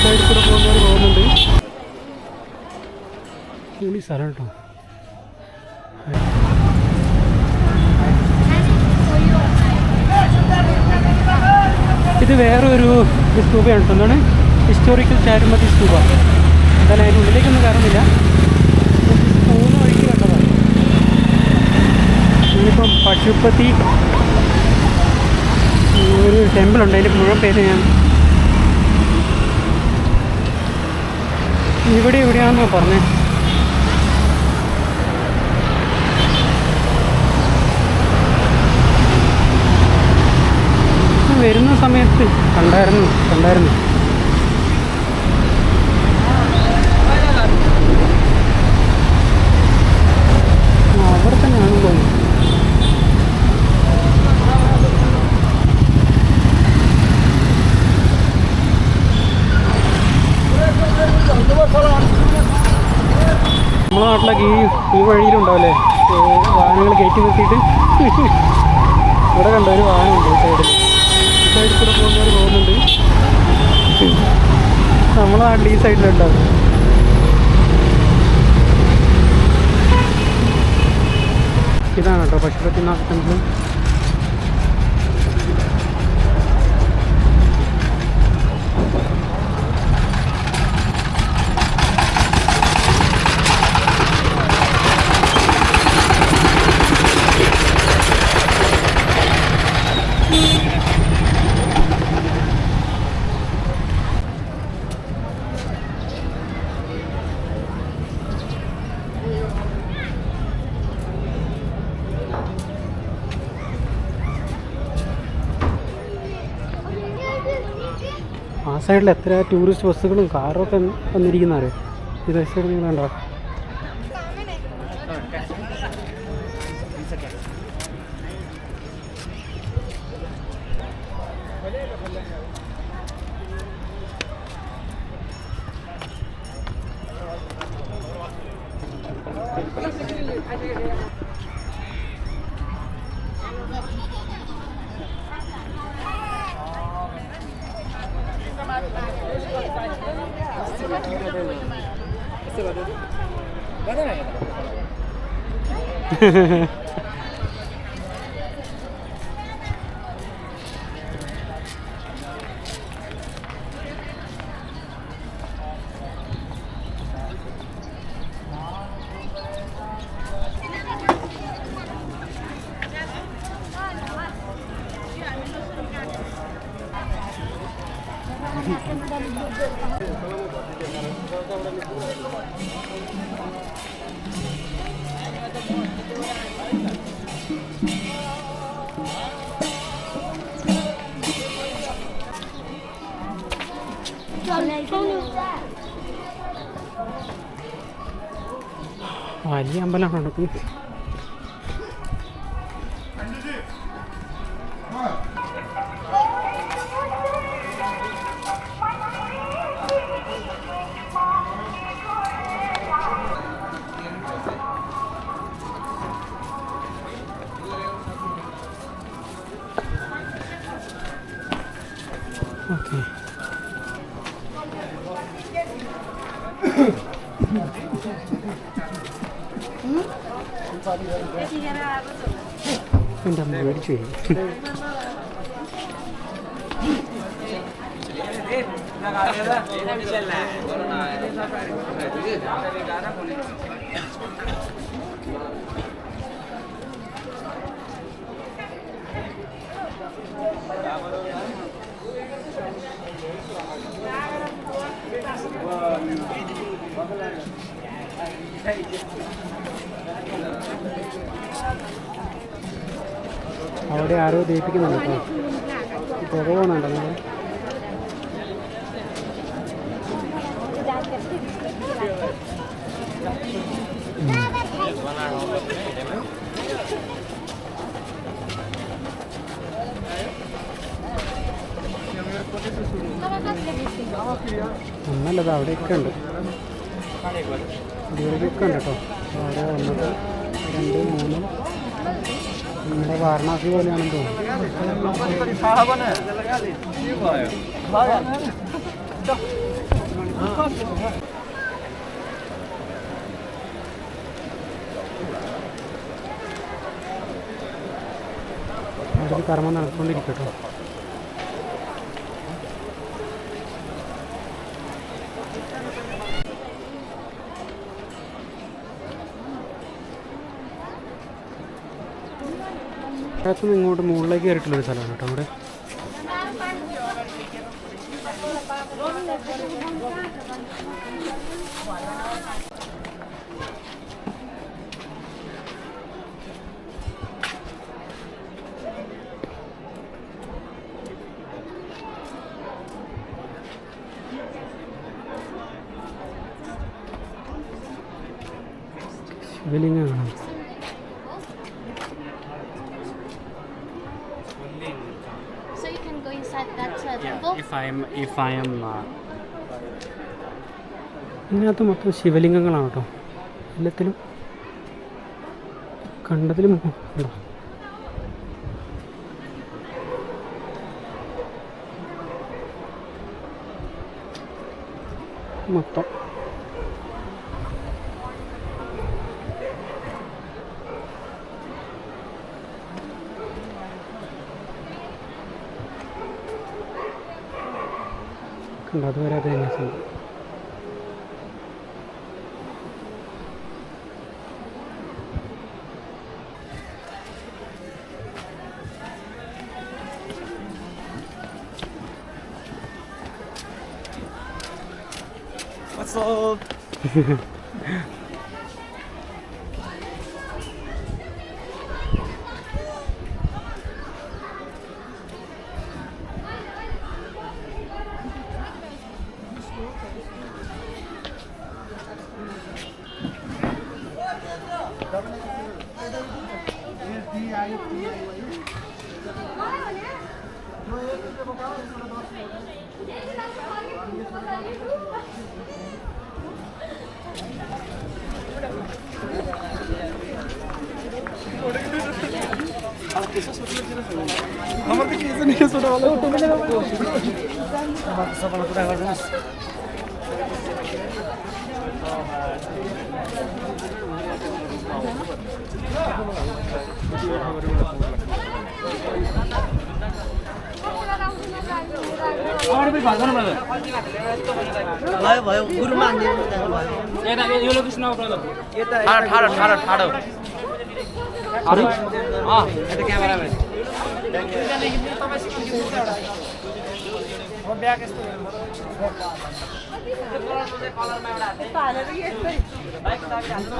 സൈഡിൽ കൂടെ പോകുന്നവർ പോകുന്നുണ്ട്. ഈ സ്ഥലം കേട്ടോ. ഇത് വേറൊരു സ്തൂപയാണ് കേട്ടോ. എന്താണ് ഹിസ്റ്റോറിക്കൽ ചാരുമതി സ്തൂപ. എന്തായാലും അതിൻ്റെ ഉള്ളിലേക്കൊന്നും കയറുന്നില്ല. പോകുന്ന വഴിക്ക് കണ്ടതാണ്. ഇനിയിപ്പം പശുപതി ഒരു ടെമ്പിളുണ്ട്. അതിൻ്റെ മുഴുവൻ പേര് ഞാൻ എവിടെയാണെന്നോ പറഞ്ഞേ. വരുന്ന സമയത്ത് കണ്ടായിരുന്നു. അവിടെ തന്നെയാണെന്ന് തോന്നുന്നു. നമ്മളെ നാട്ടിലൊക്കെ ഈ വഴിയിലുണ്ടാവില്ലേ വാഹനങ്ങൾ കയറ്റി നിർത്തിയിട്ട്. ഇവിടെ കണ്ട ഒരു വാഹനമുണ്ട് സൈഡിൽ കൂടെ പോകുന്നവർ പോകുന്നുണ്ട്. നമ്മളെ നാട്ടിൽ ഈ സൈഡിലുണ്ടാവും. ഇതാണ് കേട്ടോ പശുപതിനാഥ് ടെമ്പിൾ. ആ സൈഡിൽ എത്ര ടൂറിസ്റ്റ് ബസ്സുകളും കാറൊക്കെ വന്നിരിക്കുന്നവരെ. ഇത് സൈഡ് നിങ്ങൾ കണ്ടോ. വലിയ അമ്പലമാണ് കേട്ടോ. ഓക്കെ, എൻ്റെ അമ്മ മേടിച്ചു അവിടെ ആരോ ദയിപ്പിക്കുന്നുണ്ട് കേട്ടോ. പുക പോകണുണ്ടല്ലോ. ഒന്നല്ലത് അവിടെയൊക്കെ ഉണ്ട്, ഇവിടെയൊക്കെ ഉണ്ട് കേട്ടോ. അവിടെ വന്നത് 2, 3 നമ്മുടെ വാരണാസി പോലെയാണെന്ന് തോന്നുന്നു. അടുത്ത് കർമ്മം നടന്നുകൊണ്ടിരിക്കട്ടോ. അകത്തുനിന്ന് ഇങ്ങോട്ട് മുകളിലേക്ക് കയറിയിട്ടുള്ളൊരു സ്ഥലമാണ് കേട്ടോ അവിടെ. ശിവലിംഗമാണ്. ഇതിനകത്ത് മൊത്തം ശിവലിംഗങ്ങളാണ് കേട്ടോ. എല്ലാത്തിലും കണ്ടതിലും ഉണ്ടോ മൊത്തം. അതുവരെ അത് തന്നെ ചെയ്യും. What's up?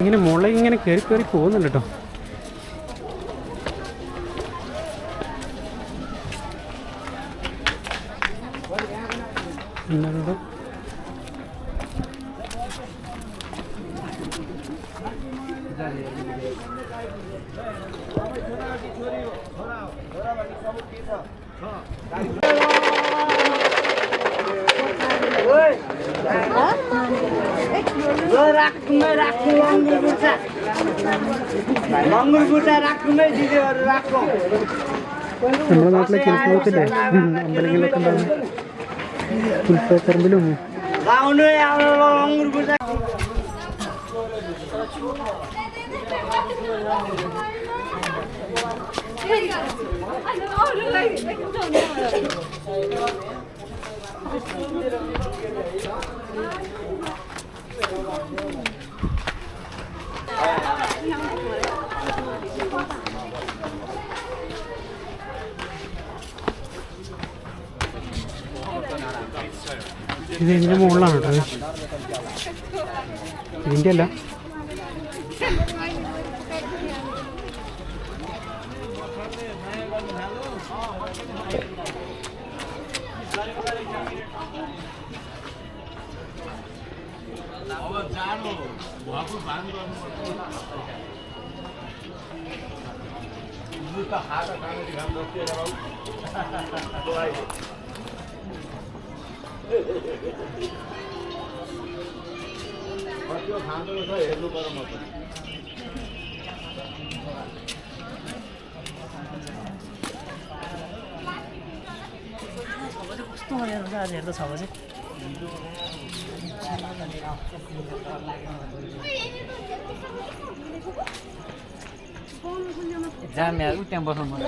ഇങ്ങനെ മുകളിലേക്ക് ഇങ്ങനെ കയറി കയറി പോകുന്നുണ്ട് കേട്ടോ. എന്താണ് നമ്മുടെ നാട്ടിലെ ഉത്സവത്തില്ലേ അമ്പലങ്ങളിലൊക്കെ ഉണ്ടാകും ഉത്സവപ്പറമ്പിലും ഇത് ഇതിൻ്റെ മുകളിലാണ് കേട്ടോ. ഇതിൻ്റെ അല്ല, जामेहरू त्यहाँ बस्नु मन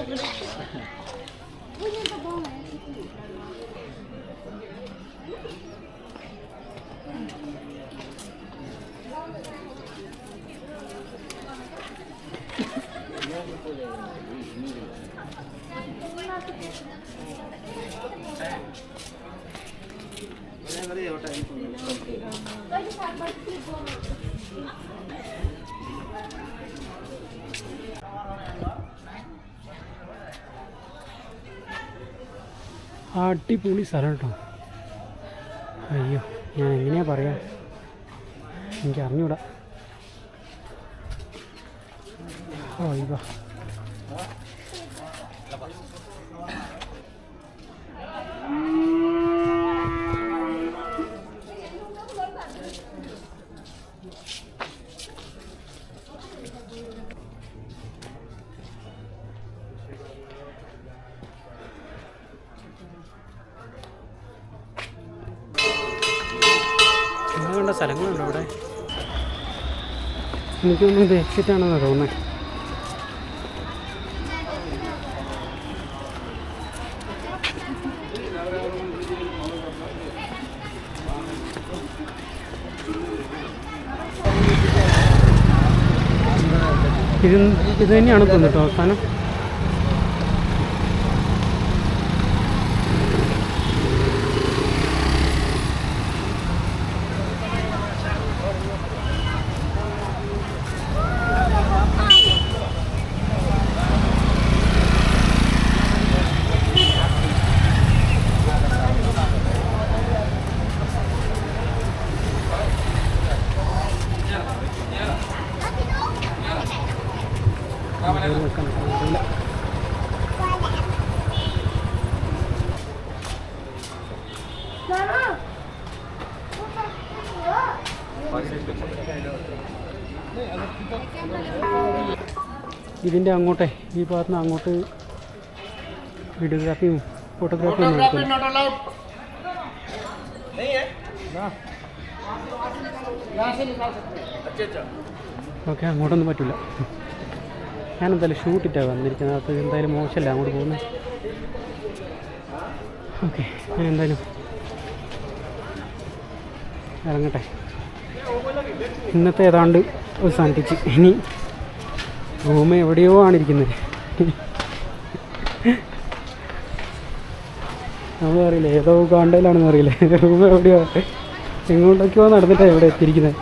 അടിപൊളി സ്ഥലം കേട്ടോ. അയ്യോ, ഞാൻ എങ്ങനെയാ പറയാ, എനിക്ക് അറിഞ്ഞൂടാ. അയ്യോ, കണ്ട സ്ഥലങ്ങളുണ്ടോ അവിടെ? എനിക്കൊന്നും ഇത് എക്സിറ്റ് ആണെന്നാണ് തോന്നുന്നത്. ഇത് തന്നെയാണ് തോന്നിട്ടോ അവസാനം. ഇതിൻ്റെ അങ്ങോട്ടേ, ഈ ഭാഗത്ത് നിന്ന് അങ്ങോട്ട് വീഡിയോഗ്രാഫിയും ഫോട്ടോഗ്രാഫിയും ഒന്നും എടുക്കില്ല. ഓക്കെ, അങ്ങോട്ടൊന്നും പറ്റില്ല. ഞാനെന്തായാലും ഷൂട്ടിട്ടാണ് വന്നിരിക്കുന്നത്. അത് എന്തായാലും മോശമല്ല അങ്ങോട്ട് പോകുന്നത്. ഓക്കെ, ഞാൻ എന്തായാലും ഇറങ്ങട്ടെ. ഇന്നത്തെ ഏതാണ്ട് അവസാനിപ്പിച്ച് ഇനി റൂം എവിടെയോ ആണിരിക്കുന്നത്. നമ്മൾ അറിയില്ല, ഏതോ കാണ്ടയിലാണെന്ന് അറിയില്ല. റൂം എവിടെയോ എങ്ങോട്ടൊക്കെയോ നടന്നിട്ടാണ് ഇവിടെ എത്തിയിരിക്കുന്നത്.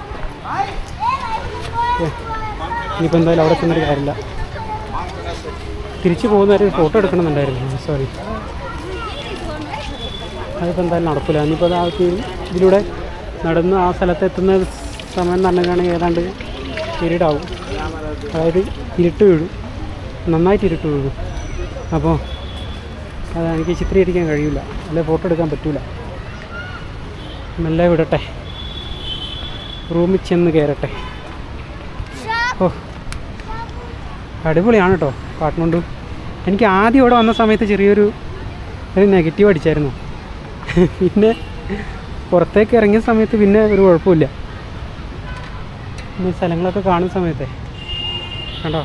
ഇനിയിപ്പോൾ എന്തായാലും അവിടെ ചെന്നൊരു കാര്യമില്ല. തിരിച്ചു പോകുന്നവരെ ഫോട്ടോ എടുക്കണമെന്നുണ്ടായിരുന്നു. സോറി, അതിപ്പോൾ എന്തായാലും നടക്കില്ല. ഇനിയിപ്പോൾ അത് ഇതിലൂടെ നടന്ന് ആ സ്ഥലത്തെത്തുന്ന സമയം നടക്കുകയാണെങ്കിൽ ഏതാണ്ട് ഇരുടാവും. അതായത് ഇരുട്ട് വീഴും, നന്നായിട്ട് ഇരുട്ട് വീഴും. അപ്പോൾ അത് എനിക്ക് ചിത്രീകരിക്കാൻ കഴിയില്ല, അല്ലെങ്കിൽ ഫോട്ടോ എടുക്കാൻ പറ്റില്ല. മെല്ലെ വിടട്ടെ, റൂമിൽ ചെന്ന് കയറട്ടെ. ഓ, അടിപൊളിയാണ് കേട്ടോ കാഠ്മണ്ഡു. എനിക്ക് ആദ്യം ഇവിടെ വന്ന സമയത്ത് ചെറിയൊരു നെഗറ്റീവ് അടിച്ചായിരുന്നു. പിന്നെ പുറത്തേക്ക് ഇറങ്ങിയ സമയത്ത് പിന്നെ ഒരു കുഴപ്പമില്ല. പിന്നെ സ്ഥലങ്ങളൊക്കെ കാണുന്ന സമയത്തെ കണ്ടോ,